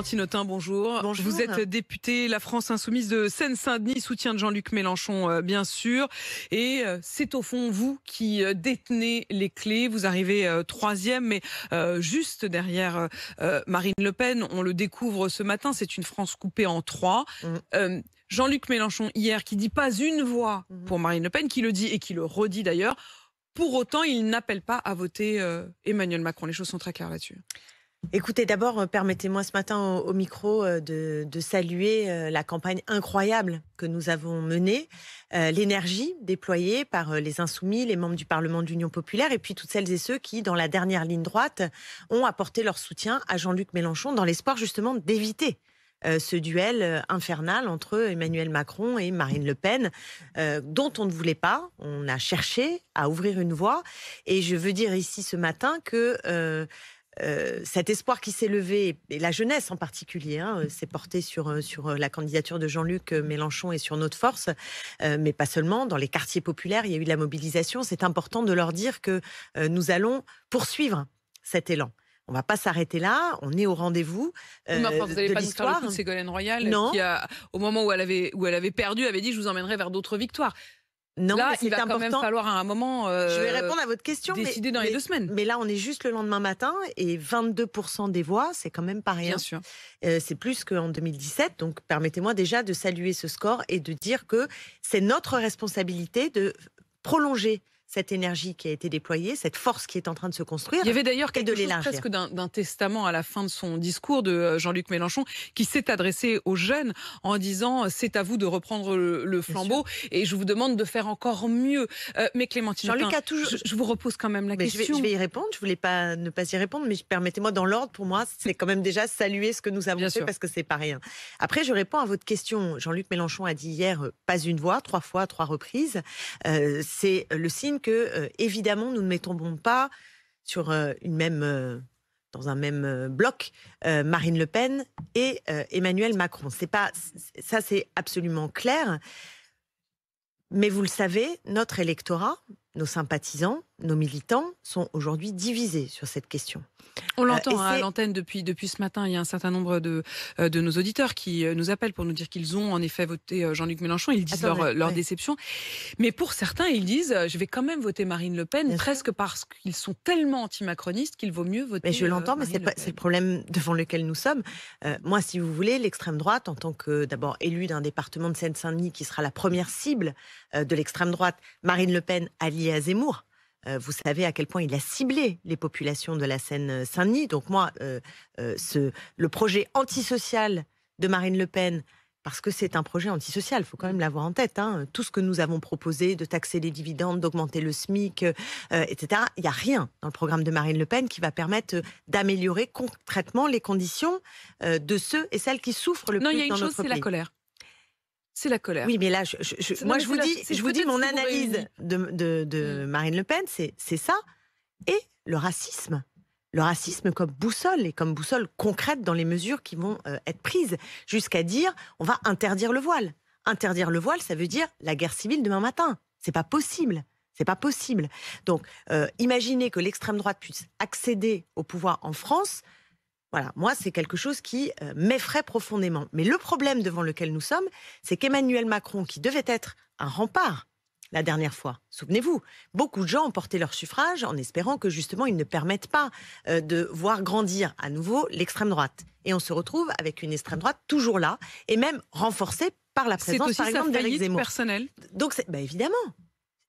Tinotin, bonjour. Bonjour. Vous êtes député La France Insoumise de Seine-Saint-Denis, soutien de Jean-Luc Mélenchon, bien sûr. Et c'est au fond vous qui détenez les clés. Vous arrivez troisième, mais juste derrière Marine Le Pen. On le découvre ce matin, c'est une France coupée en trois. Jean-Luc Mélenchon, hier, qui dit pas une voix pour Marine Le Pen, qui le dit et qui le redit d'ailleurs. Pour autant, il n'appelle pas à voter Emmanuel Macron. Les choses sont très claires là-dessus. Écoutez, d'abord, permettez-moi ce matin au micro de saluer la campagne incroyable que nous avons menée, l'énergie déployée par les Insoumis, les membres du Parlement de l'Union populaire et puis toutes celles et ceux qui, dans la dernière ligne droite, ont apporté leur soutien à Jean-Luc Mélenchon dans l'espoir justement d'éviter ce duel infernal entre Emmanuel Macron et Marine Le Pen, dont on ne voulait pas. On a cherché à ouvrir une voie. Et je veux dire ici ce matin que cet espoir qui s'est levé, et la jeunesse en particulier, s'est porté sur la candidature de Jean-Luc Mélenchon et sur notre force, mais pas seulement. Dans les quartiers populaires, il y a eu de la mobilisation. C'est important de leur dire que nous allons poursuivre cet élan. On ne va pas s'arrêter là, on est au rendez-vous Vous n'allez de pas nous faire le l'histoire. coup de Ségolène Royal, Non. qui, au moment où elle avait perdu, avait dit « je vous emmènerai vers d'autres victoires ». Non, Là, mais il va important. quand même falloir à un moment Je vais répondre à votre question. décider dans les 2 semaines. Mais là, on est juste le lendemain matin et 22% des voix, c'est quand même pas rien. Bien sûr. C'est plus qu'en 2017. Donc, permettez-moi déjà de saluer ce score et de dire que c'est notre responsabilité de prolonger cette énergie qui a été déployée, cette force qui est en train de se construire. Il y avait d'ailleurs quelque de chose l'élargir. presque d'un testament à la fin de son discours de Jean-Luc Mélenchon, qui s'est adressé aux jeunes en disant « c'est à vous de reprendre le flambeau et je vous demande de faire encore mieux ». Mais Clémentine, Jean-Luc a toujours... je vous repose quand même la question. Je vais y répondre, je ne voulais pas ne pas y répondre, mais permettez-moi dans l'ordre, pour moi, c'est quand même déjà saluer ce que nous avons fait parce que c'est pas rien. Après, je réponds à votre question. Jean-Luc Mélenchon a dit hier, pas une voix, 3 fois, à 3 reprises. C'est le signe que, évidemment, nous ne mettons pas sur dans un même bloc Marine Le Pen et Emmanuel Macron. Ça, c'est absolument clair. Mais vous le savez, notre électorat, nos sympathisants, nos militants sont aujourd'hui divisés sur cette question. On l'entend à l'antenne depuis ce matin. Il y a un certain nombre de nos auditeurs qui nous appellent pour nous dire qu'ils ont en effet voté Jean-Luc Mélenchon. Ils disent leur déception. Mais pour certains, ils disent je vais quand même voter Marine Le Pen, presque parce qu'ils sont tellement anti-macronistes qu'il vaut mieux voter. Mais je l'entends, mais c'est le problème devant lequel nous sommes. Moi, si vous voulez, l'extrême droite, en tant que d'abord élue d'un département de Seine-Saint-Denis qui sera la première cible de l'extrême droite, Marine Le Pen alliée à Zemmour. Vous savez à quel point il a ciblé les populations de la Seine-Saint-Denis. Donc moi, le projet antisocial de Marine Le Pen, parce que c'est un projet antisocial, il faut quand même l'avoir en tête. Tout ce que nous avons proposé, de taxer les dividendes, d'augmenter le SMIC, etc., il n'y a rien dans le programme de Marine Le Pen qui va permettre d'améliorer concrètement les conditions de ceux et celles qui souffrent le plus dans notre pays. Non, il y a une chose, c'est la colère. C'est la colère. Oui, mais là, je vous dis mon analyse de Marine Le Pen, c'est ça. Et le racisme. Le racisme comme boussole, et comme boussole concrète dans les mesures qui vont être prises. Jusqu'à dire, on va interdire le voile. Interdire le voile, ça veut dire la guerre civile demain matin. C'est pas possible. C'est pas possible. Donc, imaginez que l'extrême droite puisse accéder au pouvoir en France. Voilà, moi, c'est quelque chose qui m'effraie profondément. Mais le problème devant lequel nous sommes, c'est qu'Emmanuel Macron, qui devait être un rempart la dernière fois, souvenez-vous, beaucoup de gens ont porté leur suffrage en espérant que justement, ils ne permettent pas de voir grandir à nouveau l'extrême droite. Et on se retrouve avec une extrême droite toujours là, et même renforcée par la présence, par exemple, d'Éric Zemmour. C'est aussi sa faillite personnelle. Donc, évidemment.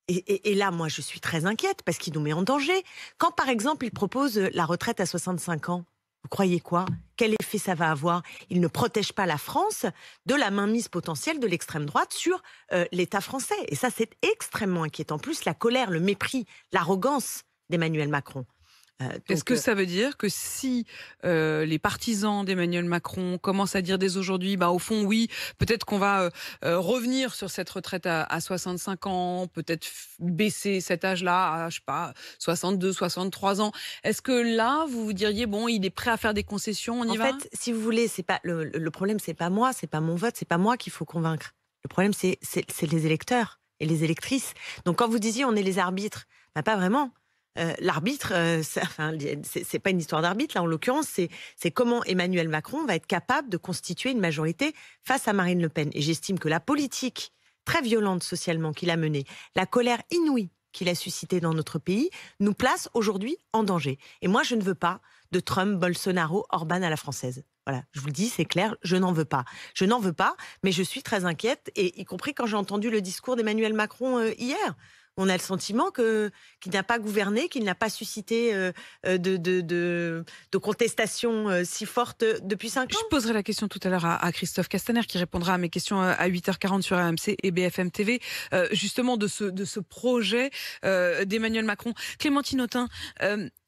Et là, moi, je suis très inquiète parce qu'il nous met en danger. Quand, par exemple, il propose la retraite à 65 ans, vous croyez quoi? Quel effet ça va avoir? Il ne protège pas la France de la mainmise potentielle de l'extrême droite sur l'État français. Et ça, c'est extrêmement inquiétant. En plus, la colère, le mépris, l'arrogance d'Emmanuel Macron. Est-ce que ça veut dire que si les partisans d'Emmanuel Macron commencent à dire dès aujourd'hui, au fond, oui, peut-être qu'on va revenir sur cette retraite à 65 ans, peut-être baisser cet âge-là à, je sais pas, 62, 63 ans. Est-ce que là, vous vous diriez, bon, il est prêt à faire des concessions, on y va? En fait, si vous voulez, c'est pas le problème, c'est pas moi, c'est pas mon vote, c'est pas moi qu'il faut convaincre. Le problème, c'est les électeurs et les électrices. Donc quand vous disiez on est les arbitres, pas vraiment. L'arbitre, c'est pas une histoire d'arbitre, là, en l'occurrence, c'est comment Emmanuel Macron va être capable de constituer une majorité face à Marine Le Pen. Et j'estime que la politique très violente socialement qu'il a menée, la colère inouïe qu'il a suscitée dans notre pays, nous place aujourd'hui en danger. Et moi, je ne veux pas de Trump, Bolsonaro, Orban à la française. Voilà, je vous le dis, c'est clair, je n'en veux pas. Je n'en veux pas, mais je suis très inquiète, et y compris quand j'ai entendu le discours d'Emmanuel Macron hier. On a le sentiment qu'il n'a pas gouverné, qu'il n'a pas suscité de contestation si forte depuis 5 ans. Je poserai la question tout à l'heure à Christophe Castaner, qui répondra à mes questions à 8h40 sur AMC et BFM TV, justement de ce projet d'Emmanuel Macron. Clémentine Autain,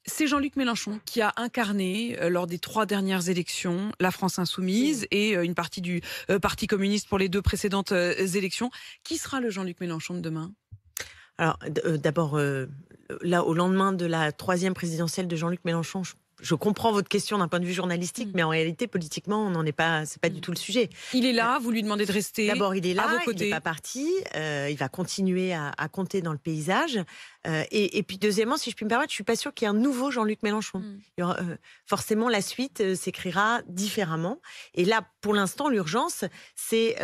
c'est Jean-Luc Mélenchon qui a incarné, lors des 3 dernières élections, la France insoumise et une partie du Parti communiste pour les 2 précédentes élections. Qui sera le Jean-Luc Mélenchon de demain ? Alors, d'abord, là, au lendemain de la 3e présidentielle de Jean-Luc Mélenchon, je comprends votre question d'un point de vue journalistique, mais en réalité, politiquement, on n'en est pas. C'est pas du tout le sujet. Il est là, vous lui demandez de rester. D'abord, il est là, à vos côtés. Il n'est pas parti. Il va continuer à compter dans le paysage. Et puis, deuxièmement, si je puis me permettre, je suis pas sûre qu'il y ait un nouveau Jean-Luc Mélenchon. Il y aura, forcément, la suite s'écrira différemment. Et là, pour l'instant, l'urgence, c'est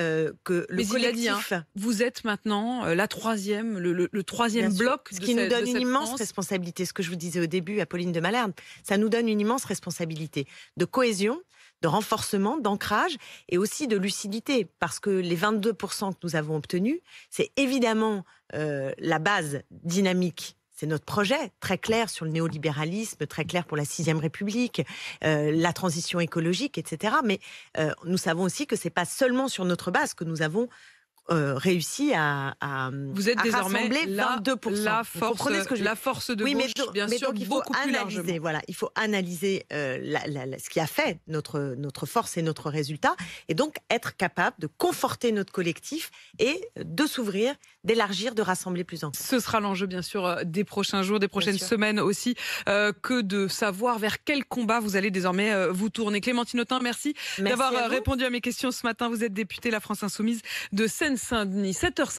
que le collectif. Vous êtes maintenant la 3e, le 3e bloc. Ce qui nous donne une immense responsabilité. Ce que je vous disais au début, Apolline de Malherbe, ça nous donne une immense responsabilité de cohésion, de renforcement, d'ancrage et aussi de lucidité. Parce que les 22% que nous avons obtenus, c'est évidemment la base dynamique. C'est notre projet, très clair sur le néolibéralisme, très clair pour la 6e République, la transition écologique, etc. Mais nous savons aussi que ce n'est pas seulement sur notre base que nous avons réussi à vous êtes désormais rassembler 22%. La force de gauche, bien sûr, donc il faut beaucoup plus largement. Voilà, il faut analyser ce qui a fait notre force et notre résultat, et donc être capable de conforter notre collectif et de s'ouvrir, d'élargir, de rassembler plus encore. Ce sera l'enjeu, bien sûr, des prochains jours, des prochaines semaines aussi, que de savoir vers quel combat vous allez désormais vous tourner. Clémentine Autain, merci d'avoir répondu à mes questions ce matin. Vous êtes députée La France Insoumise de Seine-Saint-Denis. 7h05.